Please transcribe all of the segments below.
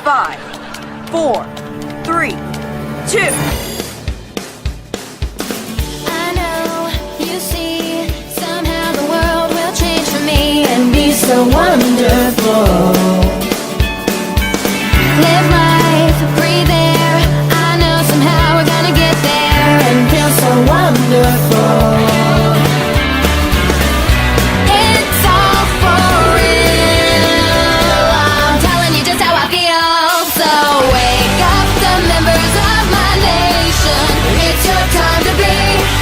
5, 4, 3, 2. I know, you see, somehow the world will change for me and be so wonderful. Live life, breathe air. I know somehow we're gonna get there and feel so wonderful. It's all for real. I'm telling you just how I feel. So wake up the members of my nation. It's your time to be.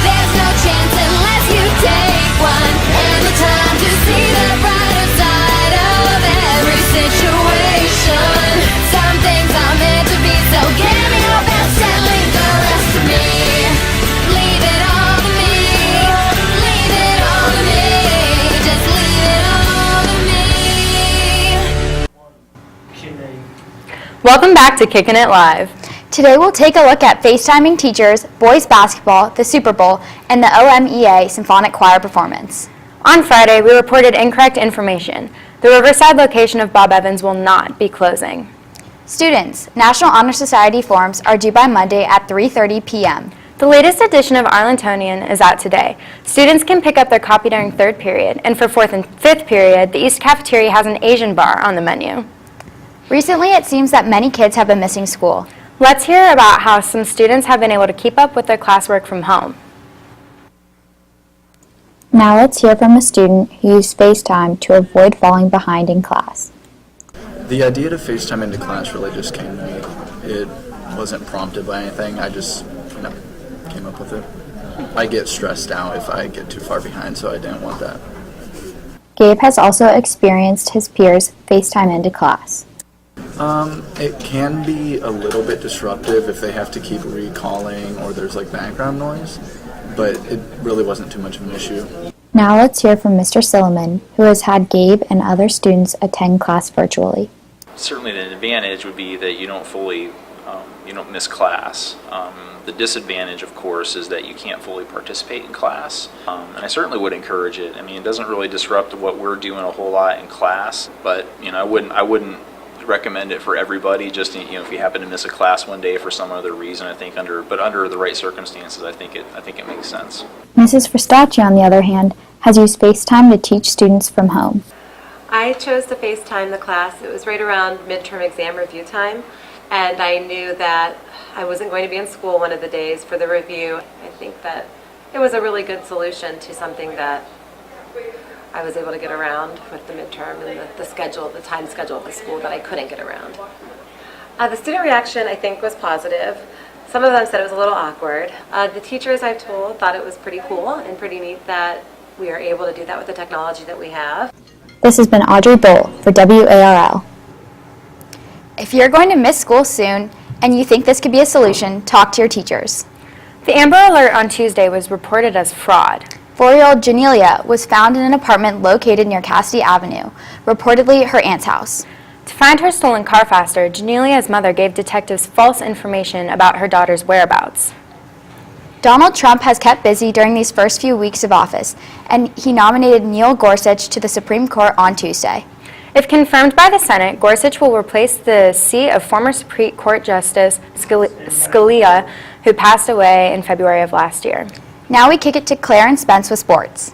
There's no chance unless you take one. And the time to see the brighter side of every situation. Some things are meant to be, so give me your best and leave the rest to me. Leave it all to me. Leave it all to me. Just leave it all to me. Welcome back to Kickin' It Live. Today we'll take a look at FaceTiming teachers, boys basketball, the Super Bowl, and the OMEA Symphonic Choir performance. On Friday, we reported incorrect information. The Riverside location of Bob Evans will not be closing. Students, National Honor Society forms are due by Monday at 3:30 p.m. The latest edition of Arlingtonian is out today. Students can pick up their copy during third period, and for fourth and fifth period, the East Cafeteria has an Asian bar on the menu. Recently, it seems that many kids have been missing school. Let's hear about how some students have been able to keep up with their classwork from home. Now let's hear from a student who used FaceTime to avoid falling behind in class. The idea to FaceTime into class really just came to me. It wasn't prompted by anything. I just, came up with it. I get stressed out if I get too far behind, so I didn't want that. Gabe has also experienced his peers FaceTime into class. It can be a little bit disruptive if they have to keep recalling or there's like background noise, but it really wasn't too much of an issue. Now let's hear from Mr. Silliman, who has had Gabe and other students attend class virtually. Certainly the advantage would be that you don't fully, you don't miss class. The disadvantage, of course, is that you can't fully participate in class. And I certainly would encourage it. I mean, it doesn't really disrupt what we're doing a whole lot in class, but I wouldn't recommend it for everybody. Just if you happen to miss a class one day for some other reason, I think under the right circumstances, I think it makes sense. Mrs. Fristacci, on the other hand, has used FaceTime to teach students from home. I chose to FaceTime the class. It was right around midterm exam review time, and I knew that I wasn't going to be in school one of the days for the review. I think that it was a really good solution to something that I was able to get around with the midterm and the time schedule of the school that I couldn't get around. The student reaction, I think, was positive. Some of them said it was a little awkward. The teachers, I've told, thought it was pretty cool and pretty neat that we are able to do that with the technology that we have. This has been Audrey Bull for WARL. If you're going to miss school soon and you think this could be a solution, talk to your teachers. The Amber Alert on Tuesday was reported as fraud. 4-year-old Janelia was found in an apartment located near Cassidy Avenue, reportedly her aunt's house. To find her stolen car faster, Janelia's mother gave detectives false information about her daughter's whereabouts. Donald Trump has kept busy during these first few weeks of office, and he nominated Neil Gorsuch to the Supreme Court on Tuesday. If confirmed by the Senate, Gorsuch will replace the seat of former Supreme Court Justice Scalia, who passed away in February of last year. Now we kick it to Claire and Spence with sports.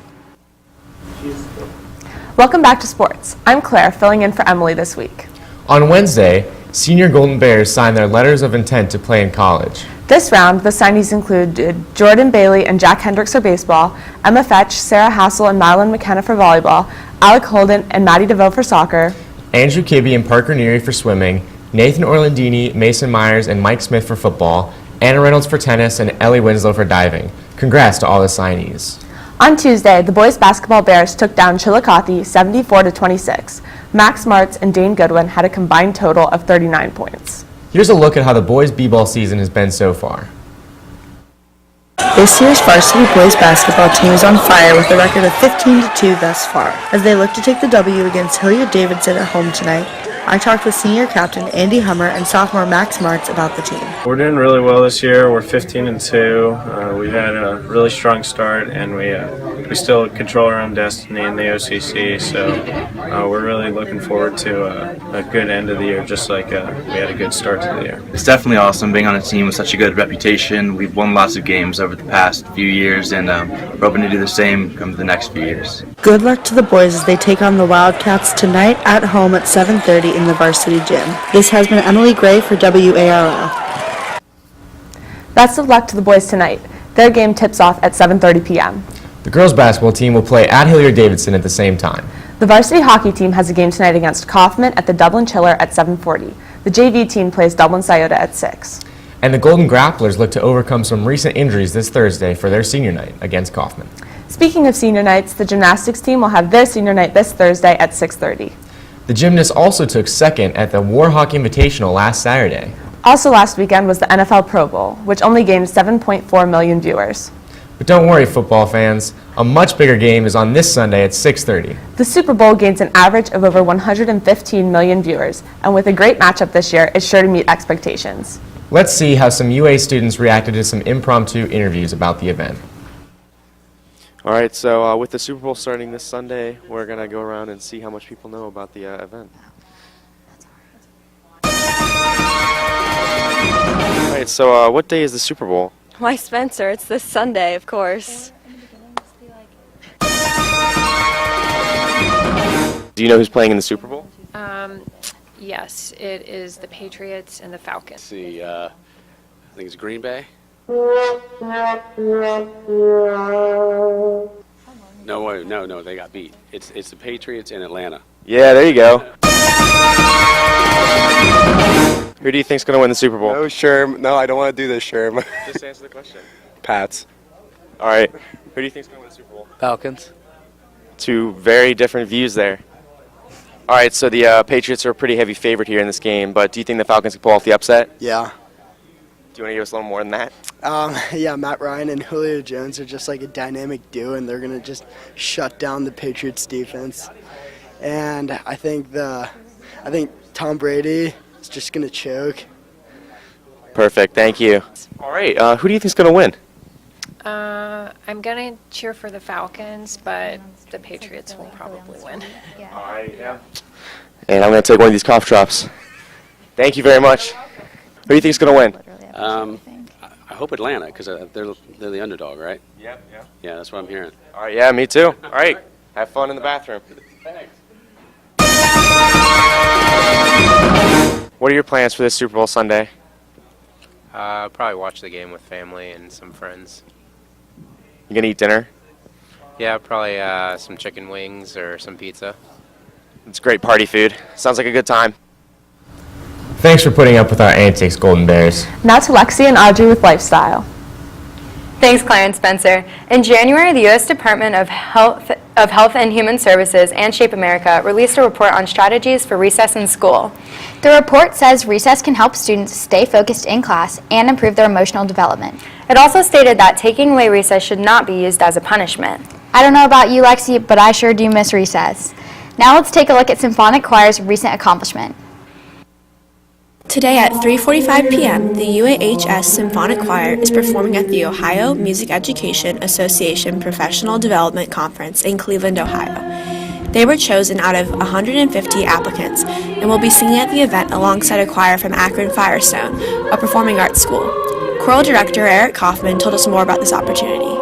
Welcome back to sports. I'm Claire, filling in for Emily this week. On Wednesday, senior Golden Bears signed their letters of intent to play in college. This round, the signees included Jordan Bailey and Jack Hendricks for baseball, Emma Fetch, Sarah Hassel, and Madeline McKenna for volleyball, Alec Holden and Maddie DeVoe for soccer, Andrew Kibbe and Parker Neary for swimming, Nathan Orlandini, Mason Myers, and Mike Smith for football, Anna Reynolds for tennis, and Ellie Winslow for diving. Congrats to all the signees. On Tuesday, the boys basketball Bears took down Chillicothe 74-26. Max Martz and Dane Goodwin had a combined total of 39 points. Here's a look at how the boys b-ball season has been so far. This year's varsity boys basketball team is on fire with a record of 15-2 thus far, as they look to take the W against Hilliard Davidson at home tonight. I talked with senior captain Andy Hummer and sophomore Max Martz about the team. We're doing really well this year. We're 15-2. We had a really strong start, and we we still control our own destiny in the OCC, so we're really looking forward to a good end of the year, just like we had a good start to the year. It's definitely awesome being on a team with such a good reputation. We've won lots of games over the past few years, and we're hoping to do the same come the next few years. Good luck to the boys as they take on the Wildcats tonight at home at 7:30 in the varsity gym. This has been Emily Gray for WARL. Best of luck to the boys tonight. Their game tips off at 7:30 p.m. The girls' basketball team will play at Hilliard-Davidson at the same time. The varsity hockey team has a game tonight against Kaufman at the Dublin Chiller at 7:40. The JV team plays Dublin Scioto at 6. And the Golden Grapplers look to overcome some recent injuries this Thursday for their senior night against Kaufman. Speaking of senior nights, the gymnastics team will have their senior night this Thursday at 6:30. The gymnasts also took second at the War Hockey Invitational last Saturday. Also last weekend was the NFL Pro Bowl, which only gained 7.4 million viewers. But don't worry, football fans. A much bigger game is on this Sunday at 6:30. The Super Bowl gains an average of over 115 million viewers, and with a great matchup this year, it's sure to meet expectations. Let's see how some UA students reacted to some impromptu interviews about the event. All right, so with the Super Bowl starting this Sunday, we're going to go around and see how much people know about the event. All right, so what day is the Super Bowl? Why, Spencer, it's this Sunday, of course. Do you know who's playing in the Super Bowl? Yes, it is the Patriots and the Falcons. Let's see, I think it's Green Bay. No, they got beat. It's the Patriots in Atlanta. Yeah, there you go. Who do you think's going to win the Super Bowl? No, Sherm. No, I don't want to do this, Sherm. Just answer the question. Pats. All right. Who do you think's going to win the Super Bowl? Falcons. Two very different views there. All right, so the Patriots are a pretty heavy favorite here in this game, but do you think the Falcons can pull off the upset? Yeah. Do you want to give us a little more than that? Yeah, Matt Ryan and Julio Jones are just like a dynamic duo, and they're going to just shut down the Patriots defense. And I think Tom Brady is just going to choke. Perfect, thank you. All right, who do you think's going to win? I'm going to cheer for the Falcons, but the Patriots will probably win. All right, yeah. And I'm going to take one of these cough drops. Thank you very much. Who do you think's going to win? I hope Atlanta, because they're the underdog, right? Yep. Yeah, that's what I'm hearing. All right, yeah, me too. All right, have fun in the bathroom. Thanks. What are your plans for this Super Bowl Sunday? Probably watch the game with family and some friends. You gonna eat dinner? Yeah, probably some chicken wings or some pizza. It's great party food. Sounds like a good time. Thanks for putting up with our antics, Golden Bears. Now to Lexi and Audrey with Lifestyle. Thanks, Claire and Spencer. In January, the U.S. Department of Health and Human Services and Shape America released a report on strategies for recess in school. The report says recess can help students stay focused in class and improve their emotional development. It also stated that taking away recess should not be used as a punishment. I don't know about you, Lexi, but I sure do miss recess. Now let's take a look at Symphonic Choir's recent accomplishment. Today at 3:45 p.m., the UAHS Symphonic Choir is performing at the Ohio Music Education Association Professional Development Conference in Cleveland, Ohio. They were chosen out of 150 applicants and will be singing at the event alongside a choir from Akron Firestone, a performing arts school. Choral director Eric Kaufman told us more about this opportunity.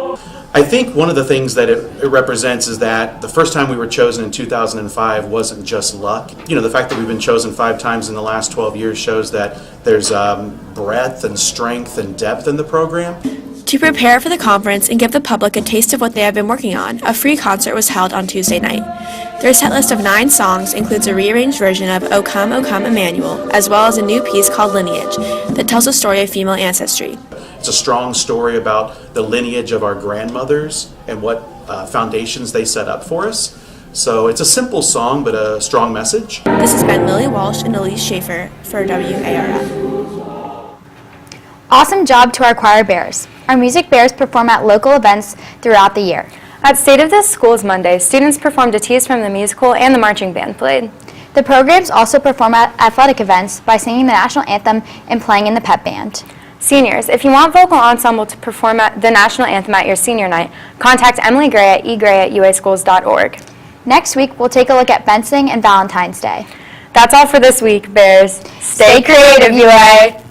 I think one of the things that it represents is that the first time we were chosen in 2005 wasn't just luck. You know, the fact that we've been chosen 5 times in the last 12 years shows that there's breadth and strength and depth in the program. To prepare for the conference and give the public a taste of what they have been working on, a free concert was held on Tuesday night. Their set list of 9 songs includes a rearranged version of O Come, Emmanuel, as well as a new piece called Lineage that tells the story of female ancestry. It's a strong story about the lineage of our grandmothers and what foundations they set up for us. So it's a simple song, but a strong message. This has been Lily Walsh and Elise Schaefer for WARL. Awesome job to our choir bears. Our music bears perform at local events throughout the year. At State of the Schools Monday, students performed a tease from the musical and the marching band played. The programs also perform at athletic events by singing the national anthem and playing in the pep band. Seniors, if you want vocal ensemble to perform the national anthem at your senior night, contact Emily Gray at egray@uaschools.org. Next week, we'll take a look at fencing and Valentine's Day. That's all for this week, Bears. Stay creative, UA!